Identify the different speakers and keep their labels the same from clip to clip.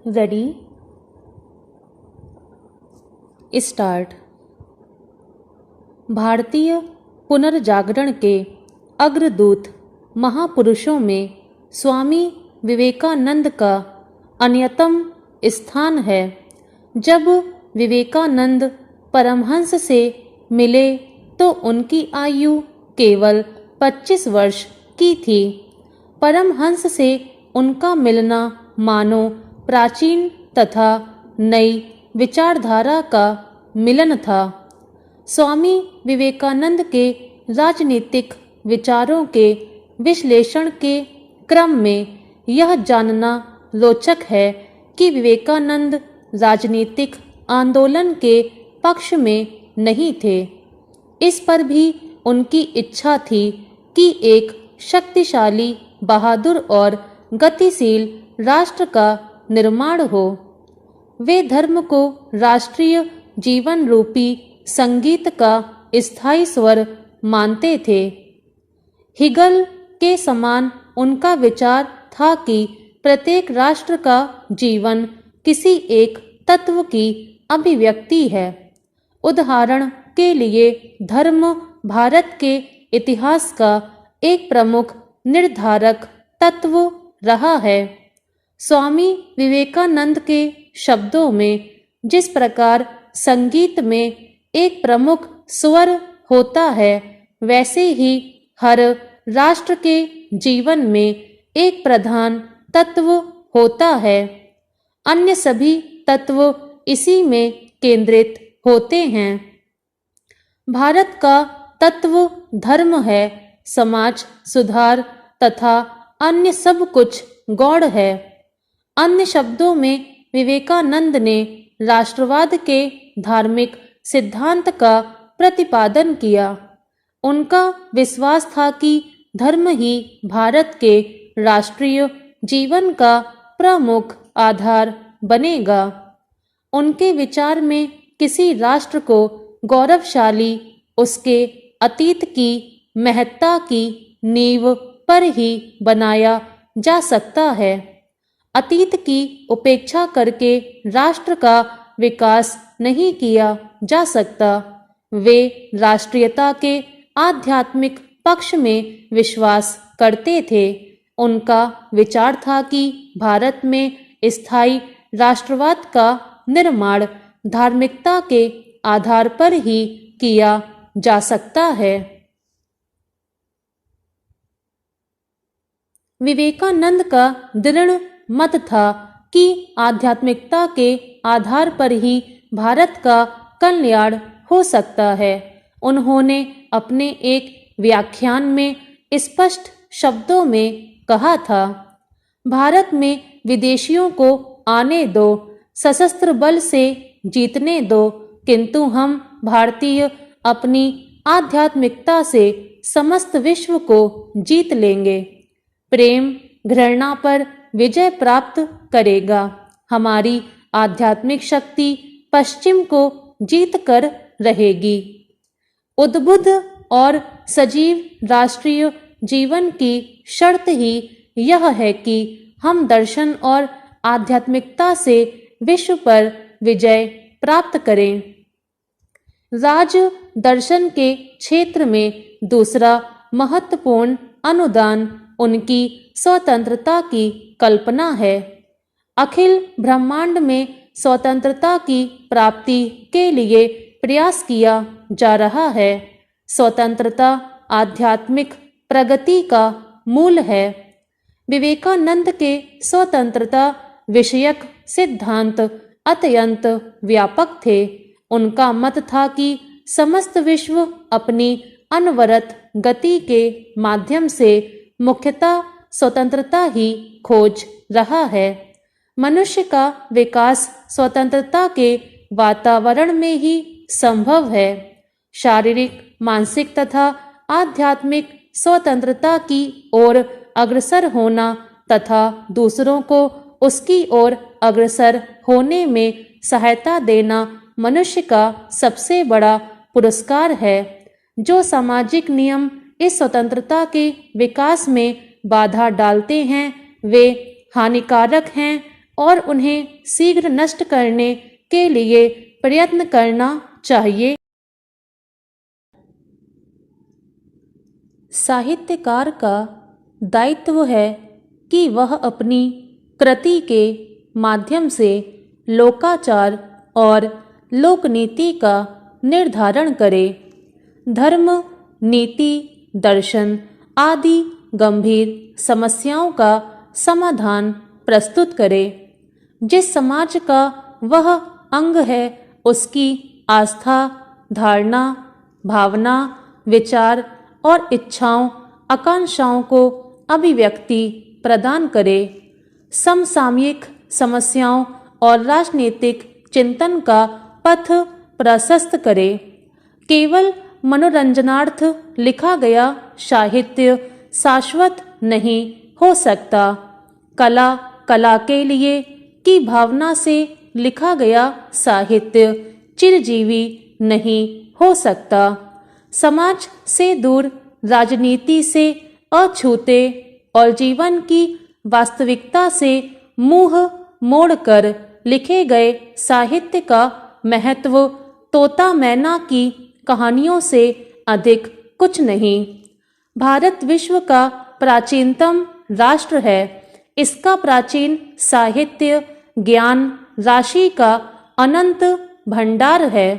Speaker 1: Ready start. भारतीय पुनर्जागरण के अग्रदूत महापुरुषों में स्वामी विवेकानंद का अन्यतम स्थान है। जब विवेकानंद परमहंस से मिले तो उनकी आयु केवल 25 वर्ष की थी। परमहंस से उनका मिलना मानो प्राचीन तथा नई विचारधारा का मिलन था। स्वामी विवेकानंद के राजनीतिक विचारों के विश्लेषण के क्रम में यह जानना रोचक है कि विवेकानंद राजनीतिक आंदोलन के पक्ष में नहीं थे। इस पर भी उनकी इच्छा थी कि एक शक्तिशाली, बहादुर और गतिशील राष्ट्र का निर्माण हो। वे धर्म को राष्ट्रीय जीवन रूपी संगीत का स्थायी स्वर मानते थे। हिगल के समान उनका विचार था कि प्रत्येक राष्ट्र का जीवन किसी एक तत्व की अभिव्यक्ति है। उदाहरण के लिए धर्म भारत के इतिहास का एक प्रमुख निर्धारक तत्व रहा है। स्वामी विवेकानंद के शब्दों में जिस प्रकार संगीत में एक प्रमुख स्वर होता है, वैसे ही हर राष्ट्र के जीवन में एक प्रधान तत्व होता है। अन्य सभी तत्व इसी में केंद्रित होते हैं। भारत का तत्व धर्म है, समाज सुधार तथा अन्य सब कुछ गौण है। अन्य शब्दों में विवेकानंद ने राष्ट्रवाद के धार्मिक सिद्धांत का प्रतिपादन किया। उनका विश्वास था कि धर्म ही भारत के राष्ट्रीय जीवन का प्रमुख आधार बनेगा। उनके विचार में किसी राष्ट्र को गौरवशाली उसके अतीत की महत्ता की नींव पर ही बनाया जा सकता है। अतीत की उपेक्षा करके राष्ट्र का विकास नहीं किया जा सकता। वे राष्ट्रीयता के आध्यात्मिक पक्ष में विश्वास करते थे। उनका विचार था कि भारत में स्थायी राष्ट्रवाद का निर्माण धार्मिकता के आधार पर ही किया जा सकता है। विवेकानंद का दृढ़ मत था कि आध्यात्मिकता के आधार पर ही भारत का कल्याण हो सकता है। उन्होंने अपने एक व्याख्यान में स्पष्ट शब्दों में कहा था, भारत में विदेशियों को आने दो, सशस्त्र बल से जीतने दो, किंतु हम भारतीय अपनी आध्यात्मिकता से समस्त विश्व को जीत लेंगे। प्रेम घृणा पर विजय प्राप्त करेगा। हमारी आध्यात्मिक शक्ति पश्चिम को जीत कर रहेगी। उद्बुद्ध और सजीव राष्ट्रीय जीवन की शर्त ही यह है कि हम दर्शन और आध्यात्मिकता से विश्व पर विजय प्राप्त करें। राज दर्शन के क्षेत्र में दूसरा महत्वपूर्ण अनुदान उनकी स्वतंत्रता की कल्पना है। अखिल ब्रह्मांड में स्वतंत्रता की प्राप्ति के लिए प्रयास किया जा रहा है। स्वतंत्रता आध्यात्मिक प्रगति का मूल है। विवेकानंद के स्वतंत्रता विषयक सिद्धांत अत्यंत व्यापक थे। उनका मत था कि समस्त विश्व अपनी अनवरत गति के माध्यम से मुख्यतः स्वतंत्रता ही खोज रहा है। मनुष्य का विकास स्वतंत्रता के वातावरण में ही संभव है। शारीरिक, मानसिक तथा आध्यात्मिक स्वतंत्रता की ओर अग्रसर होना तथा दूसरों को उसकी ओर अग्रसर होने में सहायता देना मनुष्य का सबसे बड़ा पुरस्कार है। जो सामाजिक नियम इस स्वतंत्रता के विकास में बाधा डालते हैं, वे हानिकारक हैं और उन्हें शीघ्र नष्ट करने के लिए प्रयत्न करना चाहिए। साहित्यकार का दायित्व है कि वह अपनी कृति के माध्यम से लोकाचार और लोकनीति का निर्धारण करे। धर्म, नीति, दर्शन आदि गंभीर समस्याओं का समाधान प्रस्तुत करे। जिस समाज का वह अंग है उसकी आस्था, धारणा, भावना, विचार और इच्छाओं, आकांक्षाओं को अभिव्यक्ति प्रदान करे। समसामयिक समस्याओं और राजनीतिक चिंतन का पथ प्रशस्त करे। केवल मनोरंजनार्थ लिखा गया साहित्य शाश्वत नहीं हो सकता। कला, कला के लिए की भावना से लिखा गया साहित्य चिरजीवी नहीं हो सकता। समाज से दूर, राजनीति से अछूते और जीवन की वास्तविकता से मुंह मोड़कर लिखे गए साहित्य का महत्व तोता मैना की कहानियों से अधिक कुछ नहीं। भारत विश्व का प्राचीनतम राष्ट्र है। इसका प्राचीन साहित्य ज्ञान राशि का अनंत भंडार है।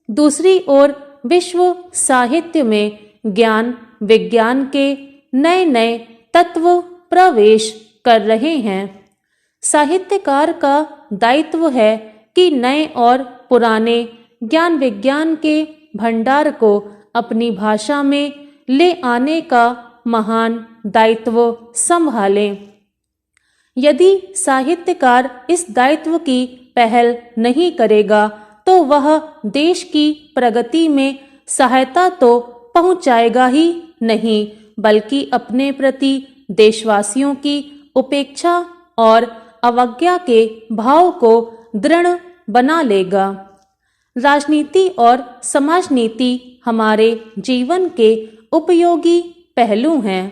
Speaker 1: दूसरी ओर विश्व साहित्य में ज्ञान विज्ञान के नए नए तत्व प्रवेश कर रहे हैं। साहित्यकार का दायित्व है कि नए और पुराने ज्ञान विज्ञान के भंडार को अपनी भाषा में ले आने का महान दायित्व संभालें। यदि साहित्यकार इस दायित्व की पहल नहीं करेगा तो वह देश की प्रगति में सहायता तो पहुंचाएगा ही नहीं, बल्कि अपने प्रति देशवासियों की उपेक्षा और अवज्ञा के भाव को दृढ़ बना लेगा। राजनीति और समाजनीति हमारे जीवन के उपयोगी पहलू हैं।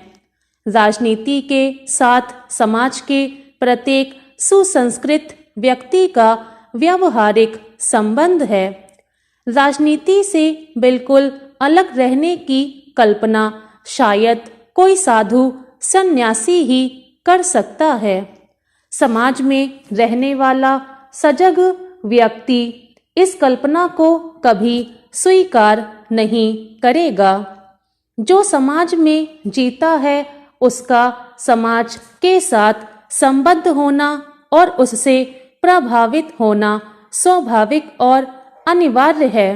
Speaker 1: राजनीति के साथ समाज के प्रत्येक सुसंस्कृत व्यक्ति का व्यावहारिक संबंध है। राजनीति से बिल्कुल अलग रहने की कल्पना शायद कोई साधु सन्यासी ही कर सकता है। समाज में रहने वाला सजग व्यक्ति इस कल्पना को कभी स्वीकार नहीं करेगा। जो समाज में जीता है उसका समाज के साथ संबद्ध होना और उससे प्रभावित होना स्वाभाविक और अनिवार्य है।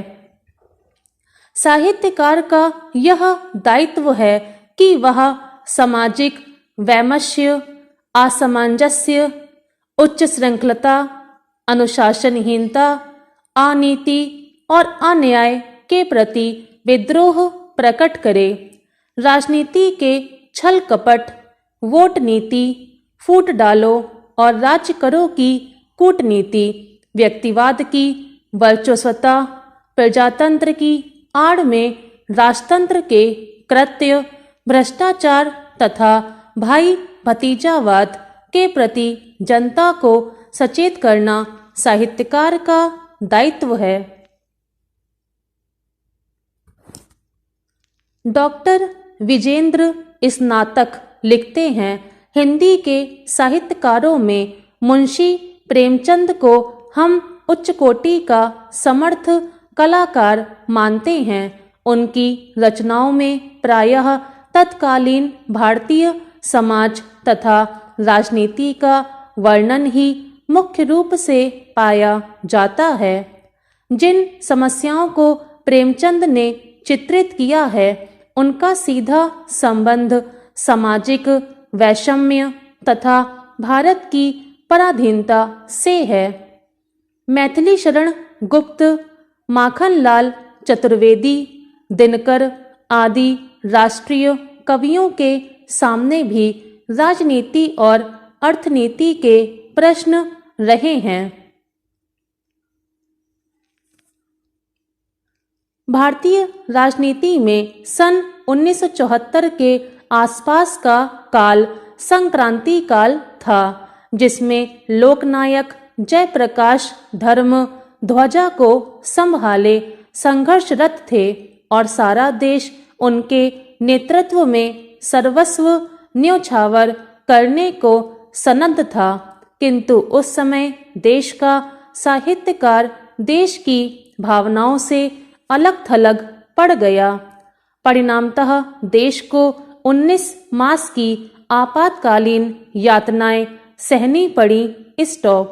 Speaker 1: साहित्यकार का यह दायित्व है कि वह सामाजिक वैमनस्य, असमंजस्य, उच्च श्रृंखलता, अनुशासनहीनता, अनीति और अन्याय के प्रति विद्रोह प्रकट करे। राजनीति के छल कपट, वोट नीति, फूट डालो और राज्य करो की कूटनीति, व्यक्तिवाद की वर्चस्वता, प्रजातंत्र की आड़ में राजतंत्र के कृत्य, भ्रष्टाचार तथा भाई भतीजावाद के प्रति जनता को सचेत करना साहित्यकार का दायित्व है। डॉक्टर विजेंद्र स्नातक लिखते हैं, हिंदी के साहित्यकारों में मुंशी प्रेमचंद को हम उच्च कोटि का समर्थ कलाकार मानते हैं। उनकी रचनाओं में प्रायः तत्कालीन भारतीय समाज तथा राजनीति का वर्णन ही मुख्य रूप से पाया जाता है। जिन समस्याओं को प्रेमचंद ने चित्रित किया है उनका सीधा संबंध सामाजिक वैषम्य तथा भारत की पराधीनता से है। मैथिली शरण गुप्त, माखनलाल चतुर्वेदी, दिनकर आदि राष्ट्रीय कवियों के सामने भी राजनीति और अर्थनीति के प्रश्न रहे हैं। भारतीय राजनीति में सन 1974 के आसपास का काल संक्रांति काल था। जिसमें लोकनायक जयप्रकाश धर्म ध्वजा को संभाले संघर्षरत थे और सारा देश उनके नेतृत्व में सर्वस्व न्योछावर करने को सन्नद्ध था। किंतु उस समय देश का साहित्यकार देश की भावनाओं से अलग थलग पड़ गया। परिणामतः देश को 19 मास की आपातकालीन यातनाएं सहनी पड़ी। स्टॉप।